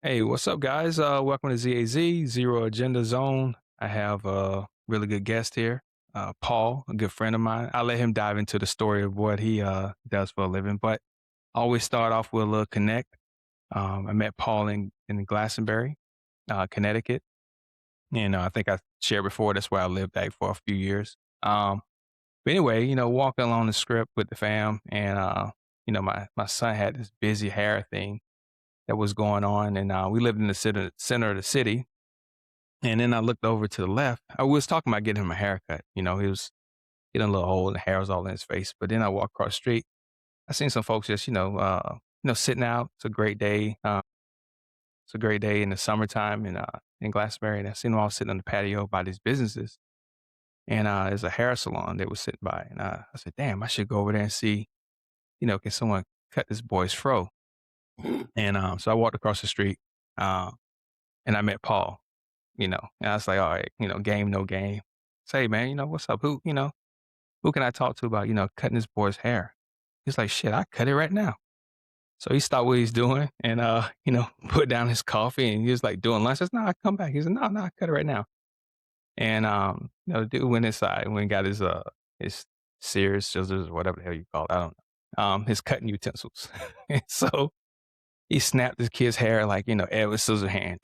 Hey, what's up, guys? Welcome to ZAZ, Zero Agenda Zone. I have a really good guest here, Paul, a good friend of mine. I'll let him dive into the story of what he does for a living, but I always start off with a little connect. I met Paul in Glastonbury, Connecticut. And I think I shared before, that's where I lived at for a few years. But anyway, walking along the script with the fam, and, my son had this busy hair thing that was going on, and we lived in the center of the city. And then I looked over to the left. I was talking about getting him a haircut. He was getting a little old, and hair was all in his face. But then I walked across the street. I seen some folks just, sitting out. It's a great day. It's a great day in the summertime in Glastonbury, and I seen them all sitting on the patio by these businesses. And there's a hair salon they were sitting by, and I said, "Damn, I should go over there and see, can someone cut this boy's fro?" And so I walked across the street, uh, and I met Paul. And I was like, all right, game, no game. Say, man, what's up? Who can I talk to about, cutting this boy's hair? He's like, shit, I cut it right now. So he stopped what he's doing and, put down his coffee and he was like doing lunch. I said, no, I come back. He said, no, I cut it right now. And, the dude went inside and went and got his shears, scissors, or whatever the hell you call it. I don't know. His cutting utensils. And so he snapped his kid's hair like, Edward Scissorhand.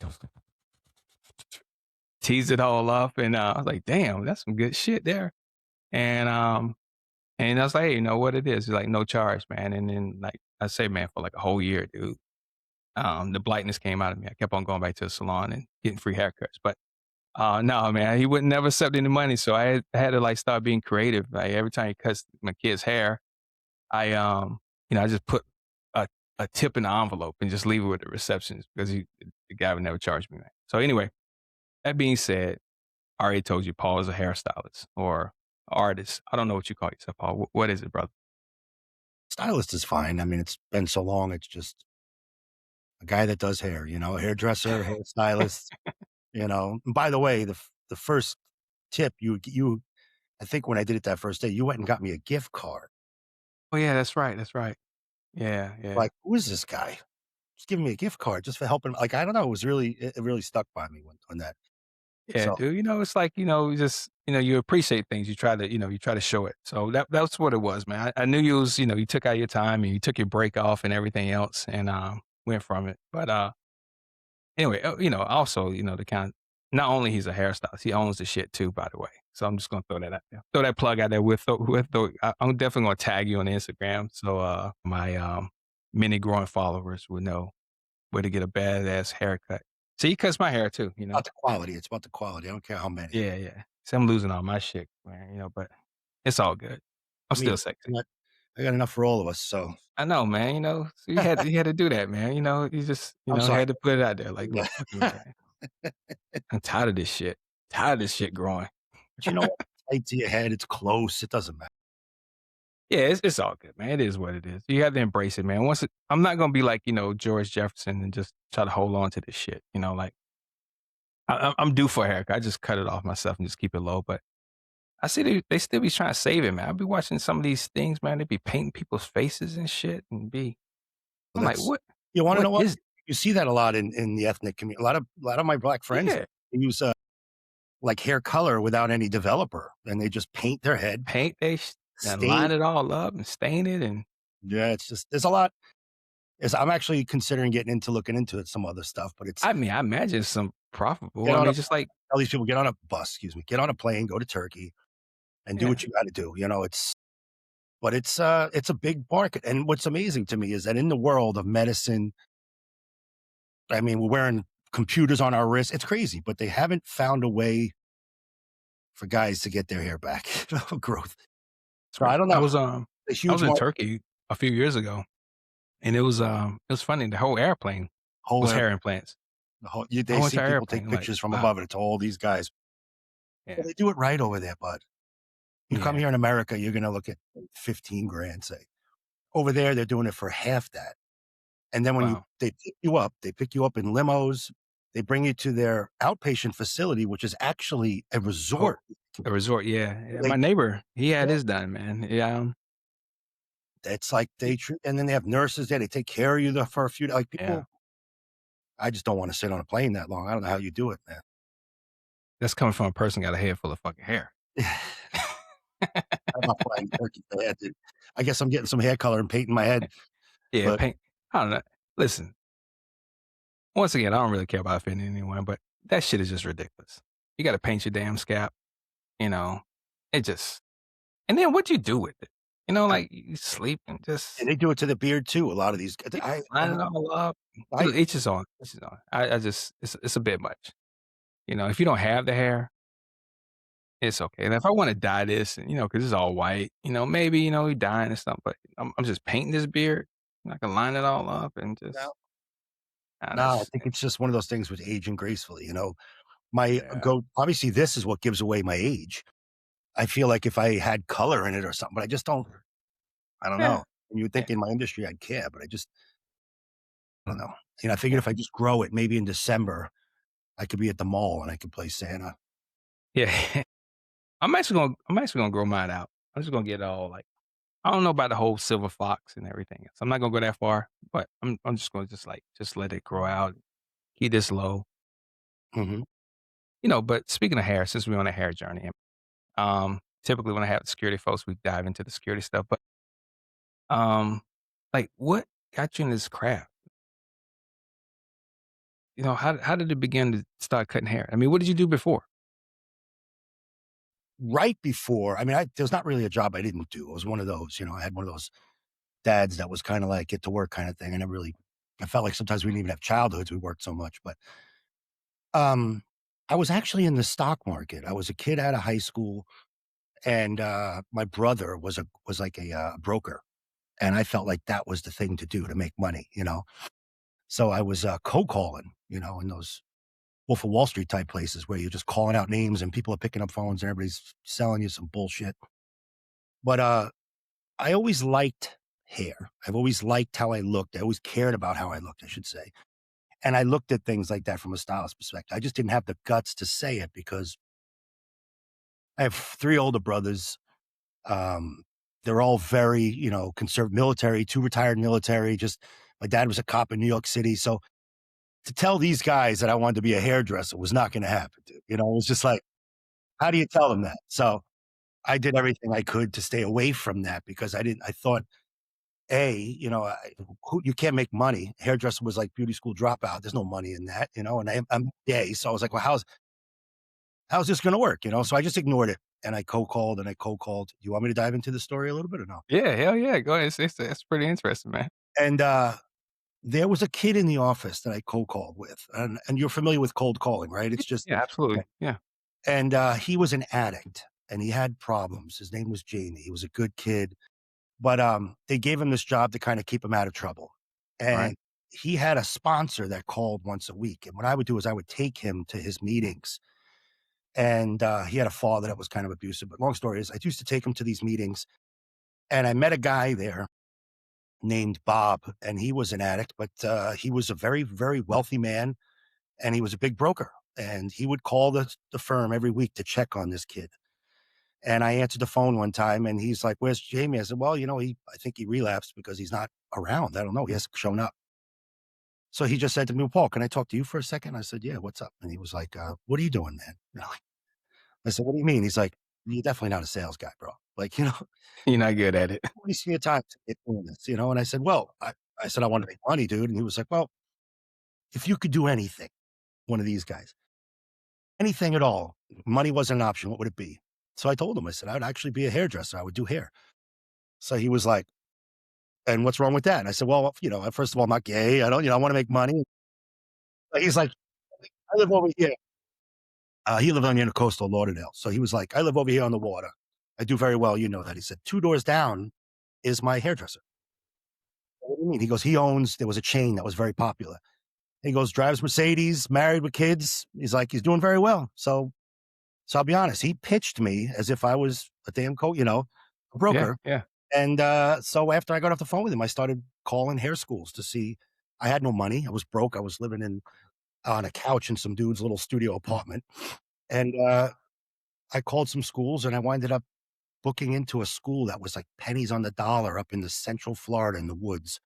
Teased it all up, and I was like, "Damn, that's some good shit there." And and I was like, "Hey, you know what it is?" He's like, "No charge, man." And then, like I say, man, for like a whole year, dude, the blightness came out of me. I kept on going back to the salon and getting free haircuts, but no, man, he would never accept any money, so I had to like start being creative. Like every time he cuts my kid's hair, I just put a a tip in the envelope and just leave it with the receptionist because the guy would never charge me, man. So anyway, that being said, I already told you Paul is a hairstylist or artist. I don't know what you call yourself, Paul. What is it, brother? Stylist is fine. I mean, it's been so long. It's just a guy that does hair, a hairdresser, hairstylist, And by the way, the first tip I think when I did it that first day, you went and got me a gift card. Oh yeah, that's right. That's right. Yeah, yeah. Like, who is this guy? Just giving me a gift card just for helping. Like, I don't know. It really stuck by me when that. Yeah, So dude. It's like, just you appreciate things. You try to show it. So that's what it was, man. I knew you was, you took out your time and you took your break off and everything else and went from it. But anyway, also, the kind not only he's a hairstylist, he owns the shit too, by the way. So I'm just gonna throw that out there. Throw that plug out there I'm definitely gonna tag you on Instagram so my many growing followers will know where to get a badass haircut. So he cuts my hair too. about the quality. It's about the quality. I don't care how many. Yeah, yeah. So I'm losing all my shit, man, but it's all good. I'm I mean, still sexy. I got enough for all of us. So I know, man, so you had to do that, man. You just, I'm sorry. had to put it out there like, Yeah. look, fuck me, man. I'm tired of this shit. Tired of this shit growing. But you know what? Tight to your head. It's close. It doesn't matter. Yeah, it's all good, man. It is what it is. You have to embrace it, man. I'm not gonna be like, George Jefferson and just try to hold on to this shit. Like I'm due for a haircut. I just cut it off myself and just keep it low. But I see they still be trying to save it, man. I be watching some of these things, man. They be painting people's faces and shit, and Well, I'm like, that's what? you wanna What know what? is? You see that a lot in the ethnic community. A lot of my black friends Yeah, use, like, hair color without any developer, and they just paint their head, paint and stain. line it all up and stain it, and Yeah, it's just there's a lot. I'm actually considering getting into looking into it, some other stuff, but it's I mean, I imagine some profitable. get I on a mean, just like tell these people, "Get on a bus," excuse me, "Get on a plane, go to Turkey, and do yeah, what you gotta do," it's a big market, and what's amazing to me is that in the world of medicine, I mean, we're wearing computers on our wrists. It's crazy, but they haven't found a way for guys to get their hair back, growth. it's So I right. don't I know. was A I huge was in market, Turkey a few years ago, and it was funny. The whole airplane whole was air, hair implants. The they whole see entire people take airplane. Like, pictures from wow, above it. It's all these guys. Well, yeah, they do it right over there, bud. You come yeah. here in America, you're gonna look at 15 grand, say. Over there, they're doing it for half that. And then Wow. they pick you up in limos. They bring you to their outpatient facility, which is actually a Oh, resort. a resort. Yeah, yeah. They My neighbor, he had yeah, his done, man. Yeah, it's like they treat, and then they have nurses there. They take care of you for a few, like yeah. people. I just don't wanna sit on a plane that long. I don't know how you do it, man. That's coming from a person got a head full of fucking hair. I'm not flying turkey for that, dude. I guess I'm getting some hair color and paint in my head, Yeah, but paint I don't know. Listen, once again, I don't really care about offending anyone, but that shit is just ridiculous. You gotta paint your damn scalp, you know? It just and then what you do with it? You know, like, you sleep and and just they do it to the beard too, a lot of these yeah, I line it all up. I Each his own, each his own. I just it's a bit much. You know, if you don't have the hair, it's okay. And if I wanna dye this, you know, 'cause it's all white, you know, maybe, you know, we dyeing and stuff, but I'm just painting this beard, and I can line it all up and no, just no, I that's think it's just one of those things with aging gracefully, you know? My yeah. go obviously, this is what gives away my age. I feel like if I had color in it or something, but I don't Yeah, know. You would yeah, think in my industry I'd care, but I don't know. You know, I figured yeah. if I just grow it, maybe in December, I could be at the mall and I could play Santa. Yeah. I'm actually gonna grow mine out. I'm just gonna get it all, like I don't know about the whole silver fox and everything else. I'm not gonna go that far, but I'm just gonna just let it grow out, keep this low. Mhm. You know, but speaking of hair, since we're on a hair journey, typically when I have security folks, we dive into the security stuff, but, um, like, what got you in this craft? You know, how did it begin to start cutting hair? I mean, what did you do before? Right before, I mean, there's not really a job I didn't do. It was one of those, you know, I had one of those dads that was kinda like get to work kinda thing. I felt like sometimes we didn't even have childhoods, we worked so much, but, um, I was actually in the stock market. I was a kid out of high school, and, my brother was like a broker, and I felt like that was the thing to do to make money, you know? So I was, cold calling, you know, in those Wolf of Wall Street type places where you're just calling out names and people are picking up phones and everybody's selling you some bullshit. But, I always liked hair. I've always liked how I looked. I always cared about how I looked, I should say. And I looked at things like that from a stylist perspective. I just didn't have the guts to say it because I have 3 older brothers. Um, they're all very, you know, conservative military, 2 retired military, just my dad was a cop in New York City. So to tell these guys that I wanted to be a hairdresser was not gonna happen, dude. You know, it was just like, how do you tell them that? So I did everything I could to stay away from that because I thought, A, you know, you can't make money. Hairdresser was like beauty school dropout. There's no money in that, you know, and I'm gay. So I was like, well, how's this gonna work? You know, so I just ignored it and I cold called and I cold called. You want me to dive into the story a little bit or no? Yeah, hell yeah, go ahead. It's pretty interesting, man. And there was a kid in the office that I cold called with, and you're familiar with cold calling, right? It's just Yeah, absolutely. Yeah, and he was an addict and he had problems. His name was Jamie. He was a good kid, but they gave him this job to kind of keep him out of trouble. right. And he had a sponsor that called once a week. And what I would do is I would take him to his meetings. And he had a father that was kind of abusive. But long story is, I used to take him to these meetings, and I met a guy there named Bob, and he was an addict, but he was a very, very wealthy man, and he was a big broker. And he would call the firm every week to check on this kid. And I answered the phone one time and he's like, "Where's Jamie?" I said, "Well, you know, I think he relapsed because he's not around. I don't know. He hasn't shown up." So he just said to me, "Well, Paul, can I talk to you for a second?" I said, "Yeah, what's up?" And he was like, "What are you doing, man?" You know, I said, "What do you mean?" He's like, "You're definitely not a sales guy, bro. Like, you know, You're not good at it. wasting your time to get doing this, you know?" And I said, "Well, I said, I want to make money, dude." And he was like, "Well, if you could do anything, one of these guys, anything at all, money wasn't an option, what would it be?" So I told him, I said, "I would actually be a hairdresser. I would do hair." So he was like, "And what's wrong with that?" And I said, "Well, you know, first of all, I'm not gay. I don't, you know, I want to make money." He's like, "I live over here." He lived on the coastal Lauderdale. So he was like, "I live over here on the water. I do very well. You know that." He said, "2 doors down is my hairdresser." "What do you mean?" He goes, there was a chain that was very popular. He goes, "Drives Mercedes, married with kids." He's like, "He's doing very well." So I'll be honest, he pitched me as if I was a damn you know, a Yeah, broker. yeah, And so after I got off the phone with him, I started calling hair schools to see. I had no money. I was broke. I was living on a couch in some dude's little studio apartment. And I called some schools and I winded up booking into a school that was like pennies on the dollar up in the central Florida in the woods.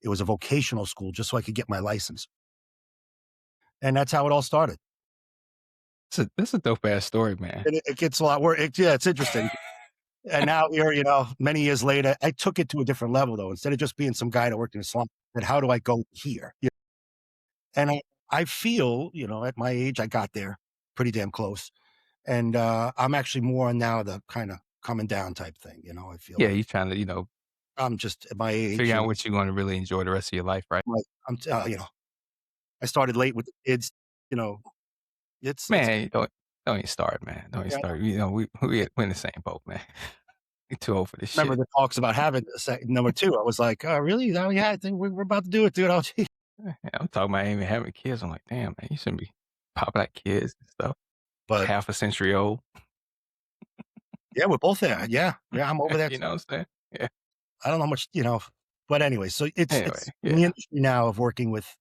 It was a vocational school just so I could get my license. and that's how it all started. That's a dope ass story, man. And it gets a lot worse. Yeah, it's interesting. And now here, many years later, I took it to a different level though. Instead of just being some guy that worked in a slum, and how do I go here? And I feel, at my age, I got there pretty damn close. And I'm actually more on now the kind of coming down type thing. I feel Yeah, like you trying to, I'm just at my age, figure out what you're gonna really enjoy the rest of your life, right? like I started late with the kids. You know, it's Man, don't even start, man. Don't even yeah, start. We're in the same boat, man. You're too old for this remember shit. the talks about having number two. I was like, oh, really? Oh, yeah, I think we're about to do it, dude. Oh, gee. Yeah, I'm talking about even having kids. I'm like, damn, man, you shouldn't be popping out kids and stuff. But Half a century old. yeah, we're both there. Yeah, yeah, I'm over there You too. know what I'm saying? Yeah. I don't know much, but anyway, so it's Anyway, in the yeah, industry now of working with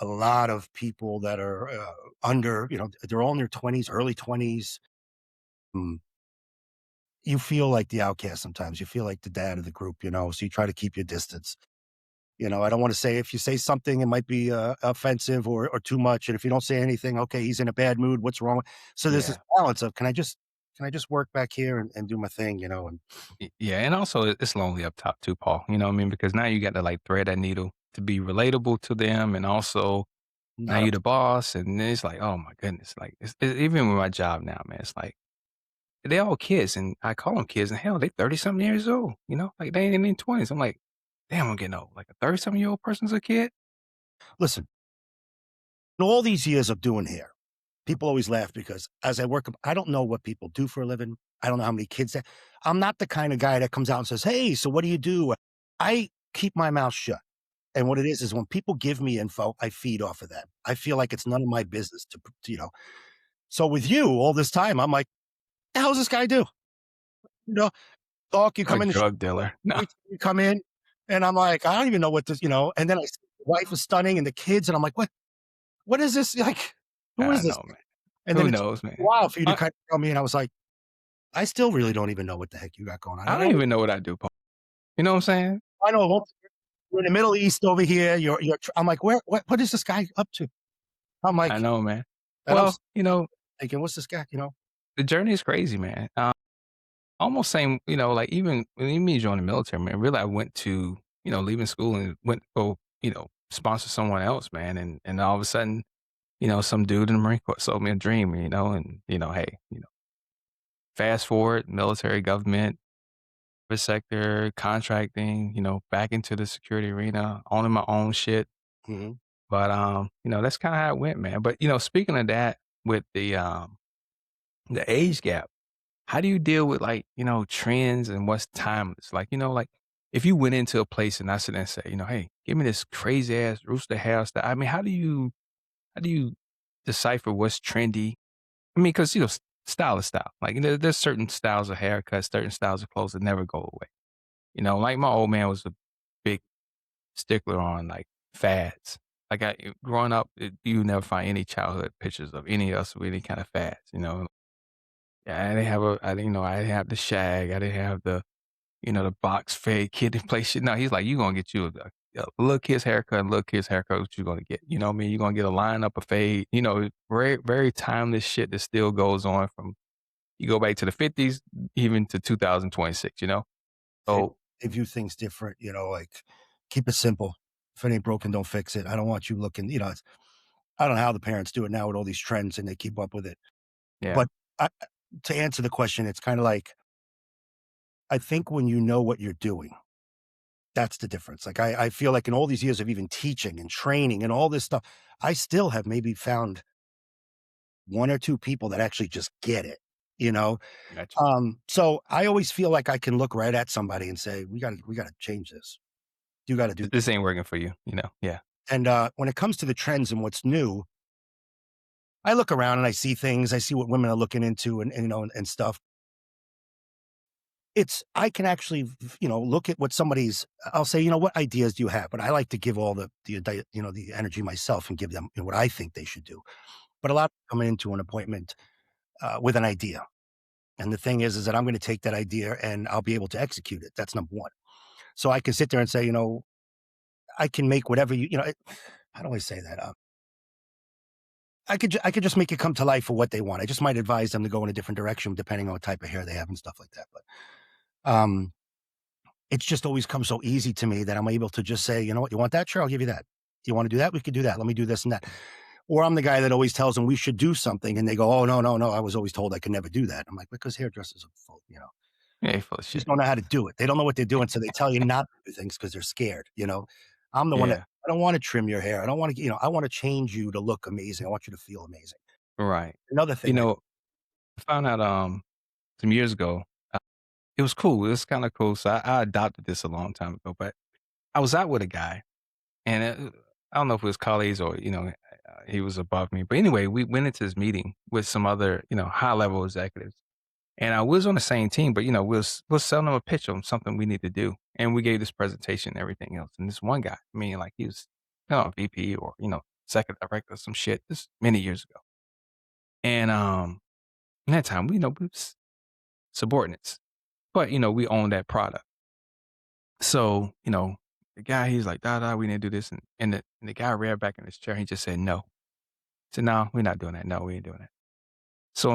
a lot of people that are under, they're all in their 20s, early 20s. Mm, you feel like the outcast sometimes. You feel like the dad of the group, so you try to keep your distance. I don't want to say if you say something, it might be offensive or too much. And if you don't say anything, okay, he's in a bad mood. What's wrong? So there's this yeah, balance of can I just work back here and do my thing, and yeah. And also, it's lonely up top too, Paul. You know what I mean? Because now you got to like thread that needle to be relatable to them, and also now not you up the to boss, and it's like, oh my goodness, like even with my job now, man, it's like they all kids, and I call them kids, and hell, they 30 something years old. Like they ain't in their 20s. I'm like, damn, I'm getting old. Like a 30 something year old person's a kid. listen. In all these years of doing hair, people always laugh because as I work, I don't know what people do for a living. I don't know how many kids they I'm not the kind of guy that comes out and says, "Hey, so what do you do?" I keep my mouth shut. And what it is when people give me info, I feed off of that. I feel like it's none of my business So with you all this time, I'm like, "The hell does this guy do?" You know, talk, you I'm a come in the drug dealer. No, you come in, and I'm like, "I don't even know what this," and then I see the wife is stunning and the kids, and I'm like, What is this? Like, who I is this?" know, man. And then Who it took knows, a man? while for you to I, kind of tell me, and I was like, I still really don't even know what the heck you got going on. I don't even know what I do, Paul. You know what I'm saying? I know you're in the Middle East over here. I'm like, what is this guy up to? I'm I like, know, man. and I'm Well, thinking, what's this guy? the journey is crazy, man. Almost same, like even when me joining the military, man, really I went to, leaving school and went to go, sponsor someone else, man. And all of a sudden, some dude in the Marine Corps sold me a dream, and, hey, fast forward, military, government, private sector, contracting, back into the security arena, owning my own shit. Mhm. But that's kind of how it went, man. But speaking of that, with the age gap, how do you deal with like, trends and what's timeless? Like, like if you went into a place and I sit there and say, hey, give me this crazy ass rooster hairstyle. I mean, how do you decipher what's trendy? I mean, because style is style. Like there's certain styles of haircuts, certain styles of clothes that never go away. Like my old man was a big stickler on like fads. Like growing up, you never find any childhood pictures of any of us with any kind of fads. Yeah, I didn't have I didn't have the shag. I didn't have the box fade kid in place shit. No, he's like, you gonna get you a little kid's haircut, and little kid's haircut. What you gonna get? You know what I mean? You're gonna get a line up, a fade. Very very timeless shit that still goes on from you go back to the '50s even to 2026. They, So they view things different, like keep it simple. If it ain't broken, don't fix it. I don't want you looking, I don't know how the parents do it now with all these trends and they keep up with it. yeah, But to answer the question, it's kind of like, I think when you know what you're doing, that's the difference. Like I feel like in all these years of even teaching and training and all this stuff, I still have maybe found one or two people that actually just get it, you know? gotcha. So I always feel like I can look right at somebody and say, we gotta change this. You gotta do This ain't working for you. Yeah, and when it comes to the trends and what's new, I look around and I see things, I see what women are looking into and stuff. I can actually, look at what somebody's I'll say, "What ideas do you have?" But I like to give all the energy myself and give them, what I think they should do. But a lot of come into an appointment, with an idea. And the thing is that I'm gonna take that idea and I'll be able to execute it. That's number 1. So I can sit there and say, I can make whatever how do I say that? I could just make it come to life for what they want. I just might advise them to go in a different direction depending on what type of hair they have and stuff like that. But it's just always come so easy to me that I'm able to just say, you know what, you want that? Sure, I'll give you that. You want to do that? We could do that. Let me do this and that. Or I'm the guy that always tells them we should do something, and they go, "Oh no, no, no! I was always told I could never do that." I'm like, because hairdressers are full, Yeah, he full of just shit. don't know how to do it. They don't know what they're doing, so they tell you not to do things because they're scared. I'm the one that Yeah, I don't want to trim your hair. I don't want to, I want to change you to look amazing. I want you to feel amazing. right. Another You thing, know, I found out, some years ago, it was cool, it was kinda cool, so I adopted this a long time ago, but I was out with a guy, and, I don't know if it was colleagues or, he was above me, but anyway, we went into this meeting with some other, high level executives, and, we was on the same team, but, we're selling them a pitch on something we need to do, and we gave this presentation and everything else, and this one guy, I mean, like, he was, VP or, second director or some shit, this many years ago, and, in that time, we was subordinates, but, we owned that product. So, the guy, he's like, "Da, da, we need to do this," and the guy reared back in his chair, he just said, "No." He said, "No, we're not doing that. No, we ain't doing that." So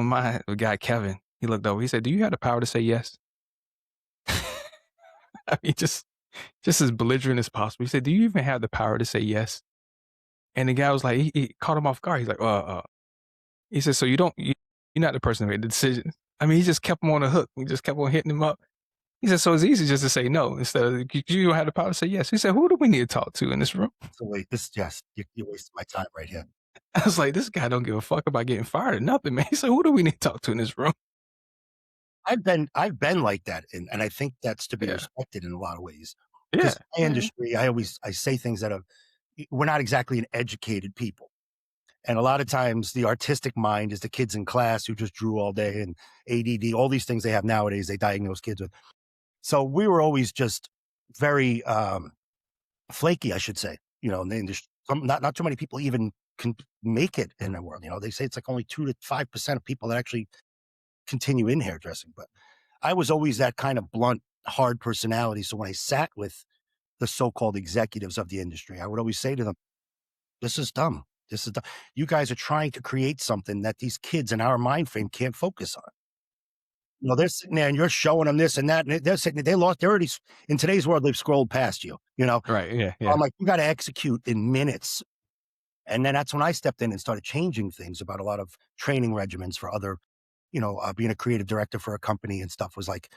the guy, Kevin, he looked over, he said, "Do you have the power to say yes?" I mean, just as belligerent as possible. He said, "Do you even have the power to say yes?" And the guy was like, he caught him off guard. He's like, he said, "So you're not the person who made the decision." I mean, he just kept him on the hook. He just kept on hitting him up. He said, "So it's easy just to say no instead of you don't have the power to say yes." He said, "Who do we need to talk to in this room?" so wait, this yes, you're wasting my time right here. I was like, "This guy don't give a fuck about getting fired or nothing, man." He said, "Who do we need to talk to in this room?" I've been like that, and I think that's to be Yeah. respected in a lot of ways. Yeah. Because my Yeah. industry, I say things that are we're not exactly an educated people. And a lot of times the artistic mind is the kids in class who just drew all day and ADD, all these things they have nowadays, they diagnose kids with. So we were always just very flaky, I should say, in the industry. Not too many people even can make it in the world. They say it's like only 2 to 5% of people that actually continue in hairdressing. But I was always that kind of blunt, hard personality. So when I sat with the so-called executives of the industry, I would always say to them, this is dumb. This is dumb. You guys are trying to create something that these kids in our mind frame can't focus on. They're sitting there and you're showing them this and that, and they're sitting there, they're already, in today's world, they've scrolled past you. Right. Yeah. I'm Yeah. like, you got to execute in minutes. And then that's when I stepped in and started changing things about a lot of training regimens for other, being a creative director for a company and stuff was like,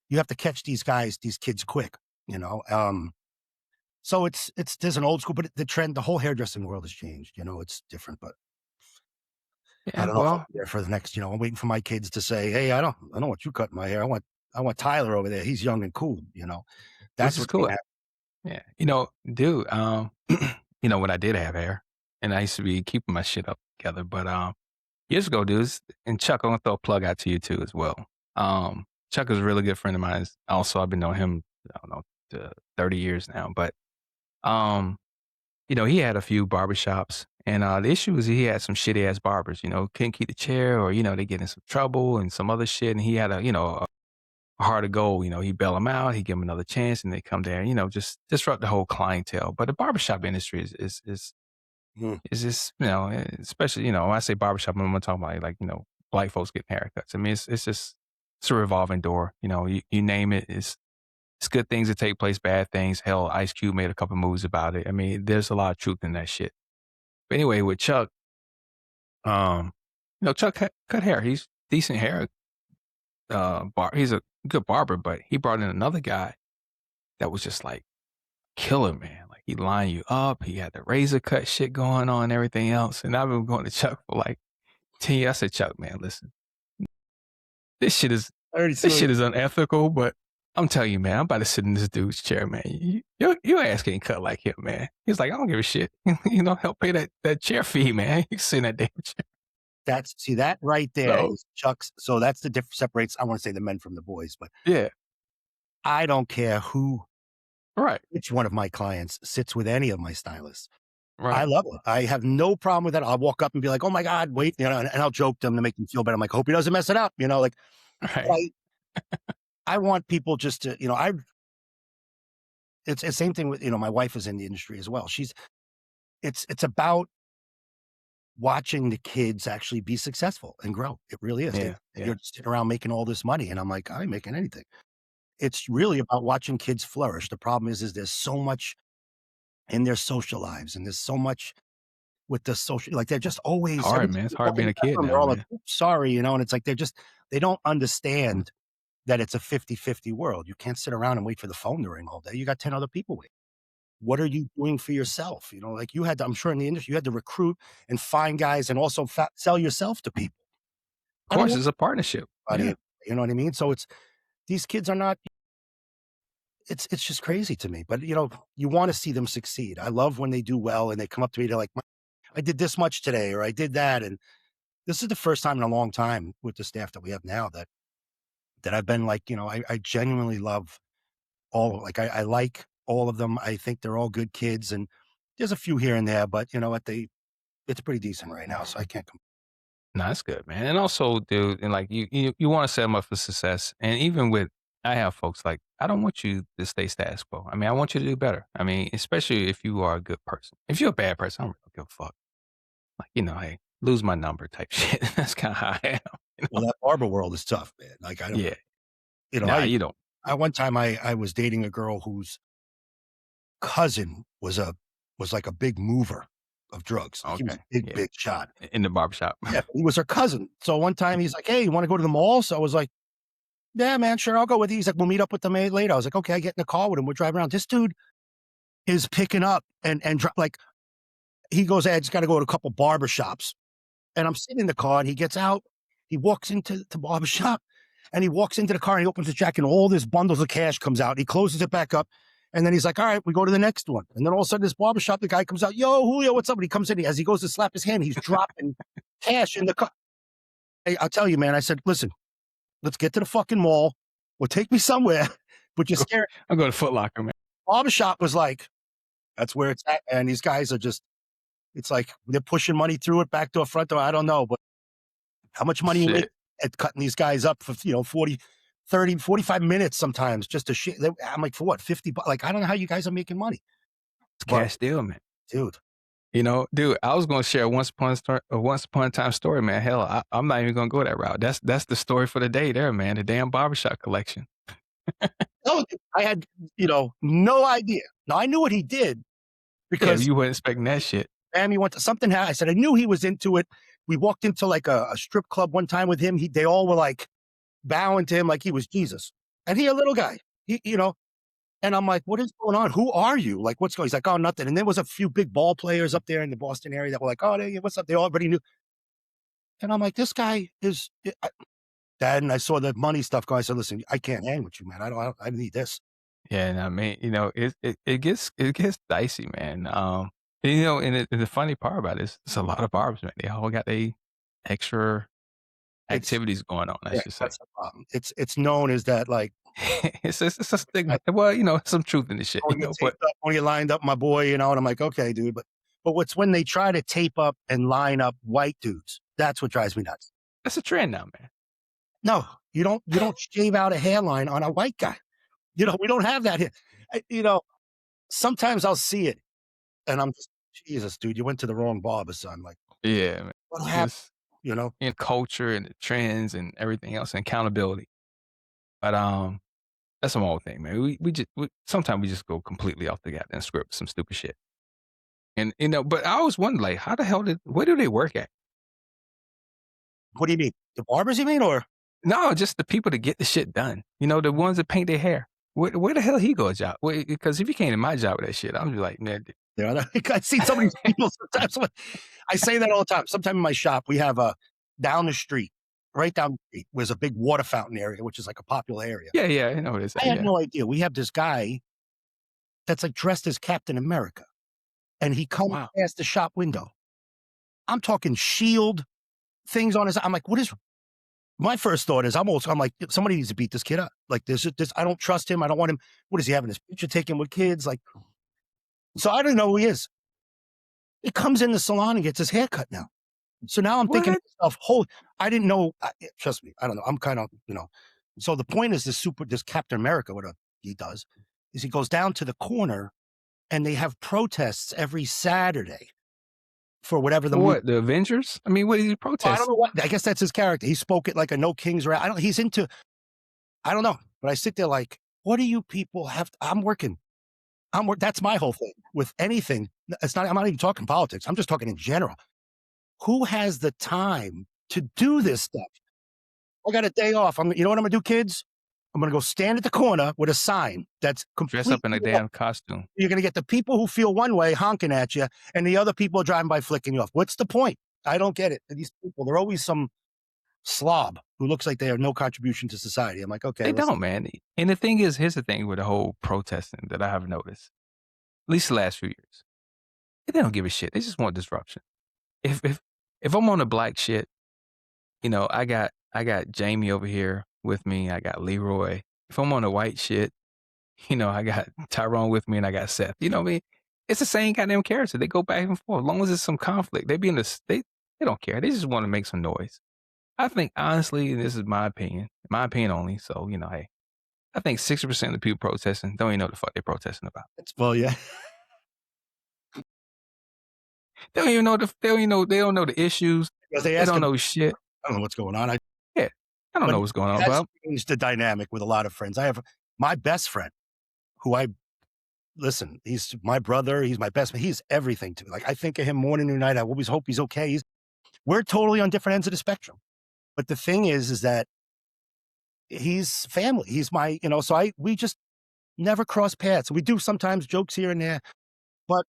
you have to catch these kids quick, you know. So there's an old school, but the whole hairdressing world has changed. It's different, but I Yeah. don't know if I'll Well, be there for the next. I'm waiting for my kids to say, "Hey, I don't want you cutting my hair. I want Tyler over there. He's young and cool." which That's is what's cool. gonna happen. Yeah. Dude, when I did have hair and I used to be keeping my shit up together, but, years ago, dudes, and Chuck, I'm gonna throw a plug out to you too as well. Chuck is a really good friend of mine. Also, I've been knowing him, I don't know, 30 years now, but, um, he had a few barbershops, and, the issue is he had some shitty ass barbers, couldn't keep the chair or, they get in some trouble and some other shit, and he had a heart of gold, he'd bail them out, he'd give them another chance, and they come there, just disrupt the whole clientele. But the barbershop industry Mhm. is just, especially, when I say barbershop, I'm gonna talk about like, black folks getting haircuts. I mean, it's a revolving door. You name it, it's good things that take place, bad things. Hell, Ice Cube made a couple moves about it. I mean, there's a lot of truth in that shit. But anyway, with Chuck, um, Chuck cut hair. He's decent hair. He's a good barber, but he brought in another guy that was just like killer, man. Like he line you up. He had the razor cut shit going on and everything else. And I've been going to Chuck for like 10 years. I said, Chuck, man, listen, this shit is I already this saw shit is unethical, but I'm telling you, man, I'm about to sit in this dude's chair, man. Your ass can't cut like him, man. He's like, I don't give a shit. Help pay that chair fee, man. You can sit in that damn chair. that right there So is Chuck's. So that's the difference separates. I want to say the men from the boys, but yeah, I don't care right, which one of my clients sits with any of my stylists. I right, love it. I have no problem with that. I'll walk up and be like, "Oh my god, wait," and I'll joke them to make them feel better. I'm like, "Hope he doesn't mess it up," like. But right. I want people just to, it's the same thing with, my wife is in the industry as well. It's about watching the kids actually be successful and grow. It really is. Yeah, You're yeah. sitting around making all this money, and I'm like, I ain't making anything. It's really about watching kids flourish. The problem is there's so much in their social lives, and there's so much with the social, like, they're just It's always every hard, time man. It's you hard walk being into a that kid room, they're now, all like, man. "Oops, sorry," and it's like they don't understand that it's a 50-50 world. You can't sit around and wait for the phone to ring all day. You got 10 other people waiting. What are you doing for yourself? Like, you had to, I'm sure in the industry, you had to recruit and find guys and also sell yourself to people. Of I don't course, want it's a partnership. anybody, Yeah. you know what I mean? So these kids are not, it's just crazy to me, but, you wanna see them succeed. I love when they do well and they come up to me, they're like, "I did this much today," or "I did that," and this is the first time in a long time with the staff that we have now that I've been like, I genuinely love I like all of them. I think they're all good kids, and there's a few here and there, but you know what? It's pretty decent right now, so I can't No, that's good, man. And also, dude, and like you want to set them up for success. And even with, I have folks like, I don't want you to stay status quo. I mean, I want you to do better. I mean, especially if you are a good person. If you're a bad person, I don't really give a fuck. Like, hey, lose my number type shit. That's kind of how I am. Well, that barber world is tough, man. Like, I don't, Yeah. you know, Nah, you don't. I one time I was dating a girl whose cousin was like a big mover of drugs. Like, he was Okay. a big, Yeah. big shot. In the barbershop. Yeah, he was her cousin. So one time he's like, "Hey, you want to go to the mall?" So I was like, "Yeah, man, sure, I'll go with you." He's like, "We'll meet up with them later." I was like, "Okay." I get in the car with him. We're driving around. This dude is picking up like, he goes, "Hey, I just got to go to a couple barbershops." And I'm sitting in the car, and he gets out. He walks into the barbershop, and he walks into the car, and he opens the jacket, and all this bundles of cash comes out. He closes it back up, and then he's like, "All right, we go to the next one." And then all of a sudden, this barbershop, the guy comes out, "Yo, Julio, what's up?" And he comes in, as he goes to slap his hand, he's dropping cash in the car. Hey, I'll tell you, man. I said, "Listen, let's get to the fucking mall. Well, take me somewhere, but you're Go, scared." I'll go to Foot Locker, man. Barbershop was like, that's where it's at. And these guys are just, it's like they're pushing money through it, back door, front door. I don't know, but how much money you make Shit. at cutting these guys up for, 40, 30, 45 minutes sometimes just to shit. I'm like, for what, 50 bucks? Like, I don't know how you guys are making money. It's But cash deal, man. dude, Dude, I was gonna share a once upon a time story, man. Hell, I'm not even gonna go that route. That's the story for the day, there, man. The damn barbershop collection. no, I had, no idea. Now I knew what he did Yeah, because you weren't expecting that shit. Miami went to something. I said, I knew he was into it. We walked into like a strip club one time with him. They all were like bowing to him like he was Jesus. And he a little guy, and I'm like, what is going on? Who are you? Like, what's going on? He's like, oh, nothing. And there was a few big ball players up there in the Boston area that were like, oh, what's up? They already knew. And I'm like, this guy is dad. And I saw the money stuff going. I said, listen, I can't hang with you, man. I need this. Yeah, and I mean, it gets dicey, man. And the funny part about it is it's a lot of barbers, man. They all got their extra It's, activities going on, I yeah, should say. that's the problem. It's known as that, like, It's a I stigma. Well, some truth in this shit, want you but taped up, want you lined up, my boy, and I'm like, okay, dude. But what's when they try to tape up and line up white dudes? That's what drives me nuts. that's a trend now, man. No, you don't shave out a hairline on a white guy. We don't have that here. Sometimes I'll see it and I'm just, Jesus, dude, you went to the wrong barber, son. Like, Yeah, man. what It's happened? just You know? in culture and the trends and everything else and accountability. But, that's a whole thing, man. Sometimes we just go completely off the goddamn script, some stupid shit. And, but I always wonder, like, how the hell where do they work at? What do you mean? The barbers, you mean? Or No, just the people that get the shit done. The ones that paint their hair. Where the hell he go a job? Because if he came to my job with that shit, I'm just like, man, I see some of these people sometimes. I say that all the time. Sometime in my shop, we have a down the street, right down the street, was a big water fountain area, which is like a popular area. yeah, yeah, I know what it's I at, had yeah. no idea. We have this guy that's like dressed as Captain America, and he comes Wow. past the shop window. I'm talking shield things on his. I'm like, what is my first thought is I'm like, somebody needs to beat this kid up. Like, this, I don't trust him. I don't want him. What is he having his picture taken with kids? Like, so I don't know who he is. He comes in the salon and gets his hair cut now. So now I'm thinking to What? myself, I didn't know. Trust me, I don't know. I'm kind of. So the point is this Captain America, what he does is he goes down to the corner and they have protests every Saturday. for whatever the For movie. what? The Avengers? I mean, what is he I don't protesting? know what. I guess that's his character. He spoke it like a no kings rap. I don't. He's into. I don't know. But I sit there like, what do you people have? I'm working. That's my whole thing with anything. It's not. I'm not even talking politics. I'm just talking in general. Who has the time to do this stuff? I got a day off. You know what I'm gonna do, kids? I'm gonna go stand at the corner with a sign that's Dress up in completely a wrong. damn costume. You're gonna get the people who feel one way honking at you, and the other people are driving by flicking you off. What's the point? I don't get it. These people, they're always some slob who looks like they have no contribution to society. I'm like, okay, They listen, don't, man. And the thing is, here's the thing with the whole protesting that I have noticed, at least the last few years. They don't give a shit. They just want disruption. If if if I'm on a black shit, I got Jamie over here with me. I got Leroy. If I'm on a white shit, I got Tyrone with me and I got Seth. You know what I mean? It's the same goddamn character. They go back and forth. As long as there's some conflict, they be in this. They don't care. They just want to make some noise. I think honestly, and this is my opinion only. So hey, I think 60% of the people protesting don't even know what the fuck they're protesting about. well, yeah, They don't even know they don't even know they don't know the issues. because they They ask don't him, know shit. I don't know what's going on. Yeah, I don't But know it what's going on, has but changed the dynamic with a lot of friends. I have my best friend, who I listen. He's my brother. He's my best. He's everything to me. Like I think of him morning and night. I always hope he's okay. We're totally on different ends of the spectrum. But the thing is that he's family. He's my, so we just never cross paths. We do sometimes jokes here and there, but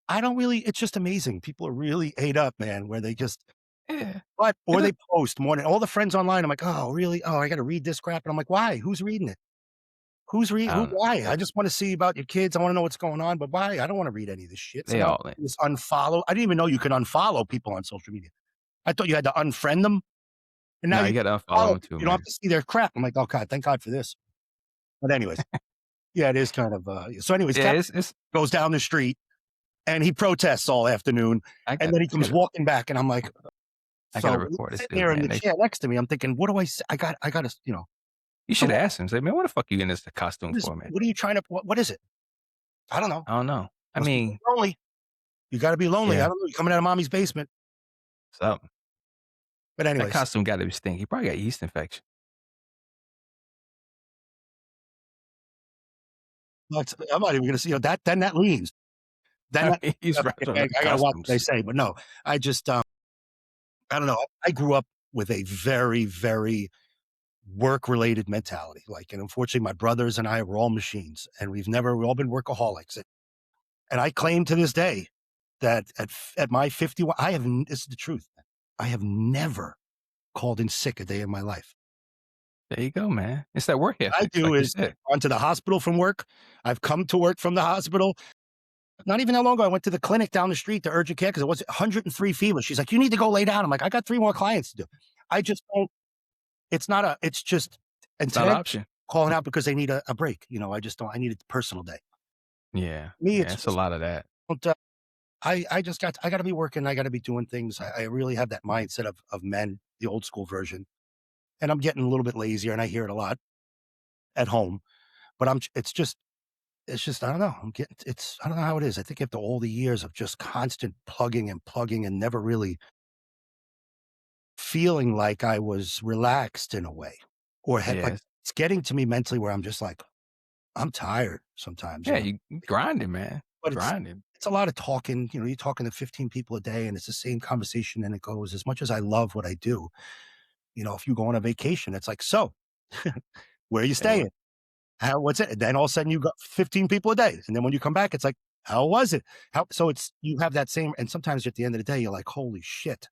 I don't really, it's just amazing. People are really ate up, man, where they just, yeah, or and they post more than all the friends online. I'm like, oh, really? Oh, I got to read this crap. And I'm like, why? Who's reading it? I don't know. Why? I just want to see about your kids. I want to know what's going on, but why? I don't want to read any of this shit. So They now all in. this unfollow. I didn't even know you could unfollow people on social media. I thought you had to unfriend them. And now No, you you got to unfollow follow them people. too, You don't man. have to see their crap. I'm like, oh God, thank God for this. But anyways, yeah, it is kind of so anyways, Yeah, Cap it's. goes down the street and he protests all afternoon. And then he comes walking back and I'm like, I got to so he's record this sitting dude, there in man. the chair next to me. I'm thinking, what do I say? I gotta, You so should ask him. Say, man, what the fuck you in this costume for, man? what are you trying to, what is it? I don't know. I don't know. I Must be mean, lonely. You got to be lonely. I yeah, don't know. You're coming out of mommy's basement. something. But That anyways, costume got to be stinky. He probably got yeast infection. I'm not even going to see that. Then that leans. Then I that, mean, he's wrapped up I like a got to watch costume. what they say. But no, I just, I don't know. I grew up with a very, very work related mentality. Like, and unfortunately, my brothers and I were all machines, and we've all been workaholics. And I claim to this day that at my 51, this is the truth. I have never called in sick a day in my life. There you go, man. It's that work What I ethic, do like you is said. gone to the hospital from work. I've come to work from the hospital. Not even that long ago, I went to the clinic down the street to urgent care because it was 103 fever. She's like, you need to go lay down. I'm like, I got 3 more clients to do. I just don't, it's just, and It's not an today option. calling out because they need a break. I just don't, I need a personal day. Yeah, Me, yeah. it's It's a just, lot of that. don't, I got to be working. I got to be doing things. I really have that mindset of men, the old school version. And I'm getting a little bit lazier and I hear it a lot at home, but it's just, I don't know. I don't know how it is. I think after all the years of just constant plugging and never really feeling like I was relaxed in a way or had like, Yes. it's getting to me mentally where I'm just like, I'm tired sometimes, Yeah, you grinding, man. but Grinding. it's a lot of talking, you're talking to 15 people a day and it's the same conversation and it goes as much as I love what I do. If you go on a vacation, it's like, so where are you Yeah, staying? What's it? And then all of a sudden you got 15 people a day. And then when you come back, it's like, how was it? So you have that same, and sometimes at the end of the day, you're like, holy shit,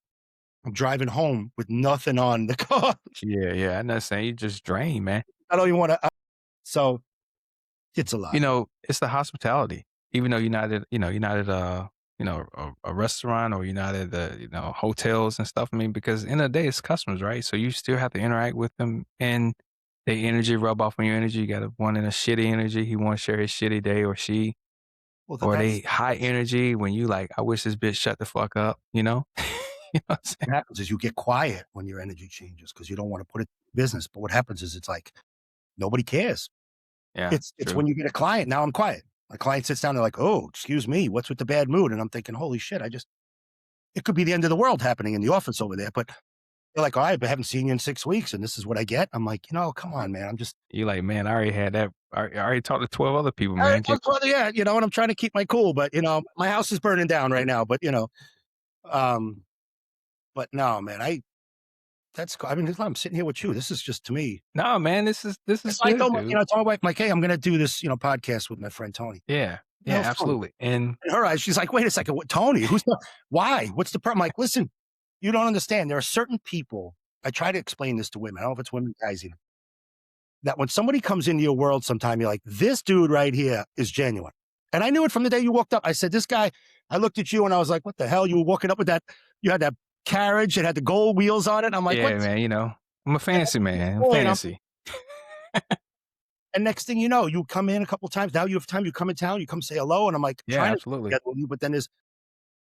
I'm driving home with nothing on the car. yeah. I'm not saying you just drain, man. I don't even want to. So it's a lot. It's the hospitality. Even though you're not at a restaurant or you're not at the hotels and stuff. I mean, because in the day it's customers, right? So you still have to interact with them and their energy rub off on your energy. You got one in a shitty energy. He want to share his shitty day or she, Well, or that's they high energy when you like, I wish this bitch shut the fuck up, you know? You know what I'm saying? what happens is you get quiet when your energy changes because you don't want to put it in business. But what happens is it's like nobody cares. Yeah, It's true. when you get a client. Now I'm quiet. My client sits down. They're like, "Oh, excuse me, what's with the bad mood?" And I'm thinking, "Holy shit! it could be the end of the world happening in the office over there. But they're like, "All right, but I haven't seen you in 6 weeks, and this is what I get." I'm like, come on, man. You like, man, I already had that. I already talked to 12 other people, All right, man. Get, yeah, and I'm trying to keep my cool, but my house is burning down right now. But um, but no, man, that's cool. I mean, I'm sitting here with you. This is just to me. no, man, this is It's like, good, dude. I told my wife, like, hey, I'm going to do this, podcast with my friend Tony. Yeah, The yeah, hell's Tony? absolutely. And In her eyes, she's like, wait a second, what, Tony? Why? What's the problem? I'm like, listen, you don't understand. There are certain people. I try to explain this to women. I don't know if it's women, guys, even. That when somebody comes into your world sometime, you're like, this dude right here is genuine. And I knew it from the day you walked up. I said, this guy, I looked at you and I was like, what the hell? You were walking up with that, you had that carriage that had the gold wheels on it. I'm like, what? yeah, man, I'm a And fancy man. I'm boy, fancy. and next thing you know, you come in a couple times. Now you have time. You come in town. You come say hello, and I'm like Yeah, trying to absolutely. get with you, but then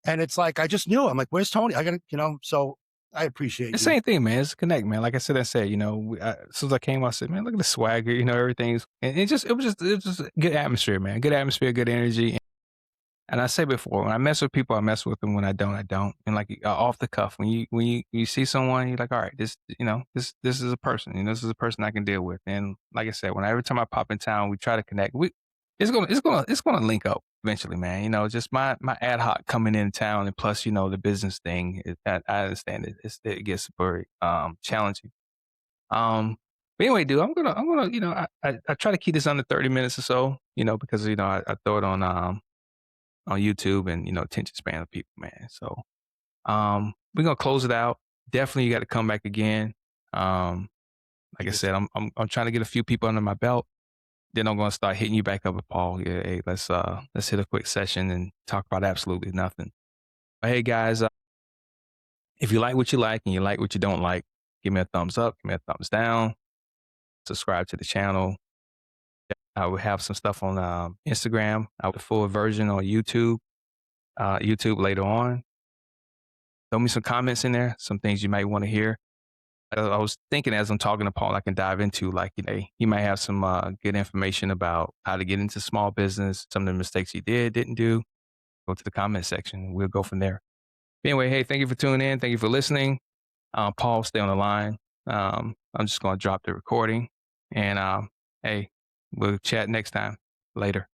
and it's like I just knew. I'm like, where's Tony? I got to, So I appreciate The you. same thing, man. It's a connect, man. Like I said, as soon as I came, I said, man, look at the swagger, everything's, and it was just a good atmosphere, man. Good atmosphere, good energy. And I say before, when I mess with people, I mess with them. When I don't, I don't. And like off the cuff, when you see someone, you're like, all right, this is a person. This is a person I can deal with. And like I said, when every time I pop in town, we try to connect. It's gonna link up eventually, man. Just my ad hoc coming in town, and plus, the business thing. I understand it gets very challenging. Um, but anyway, dude, I'm gonna I try to keep this under 30 minutes or so. Because I throw it on YouTube and attention span of people, man. So we're gonna close it out. Definitely, you got to come back again. Um, like I said, I'm trying to get a few people under my belt. Then I'm gonna start hitting you back up with Paul. Yeah, hey, let's hit a quick session and talk about absolutely nothing. But hey, guys, if you like what you like and you like what you don't like, give me a thumbs up, give me a thumbs down, subscribe to the channel. I will have some stuff on Instagram. I have a full version on YouTube later on. Throw me some comments in there, some things you might want to hear. I was thinking as I'm talking to Paul, I can dive into like, he might have some good information about how to get into small business, some of the mistakes he didn't do. Go to the comment section. We'll go from there. Anyway, hey, thank you for tuning in. Thank you for listening. Paul, stay on the line. I'm just going to drop the recording and hey, we'll chat next time. Later.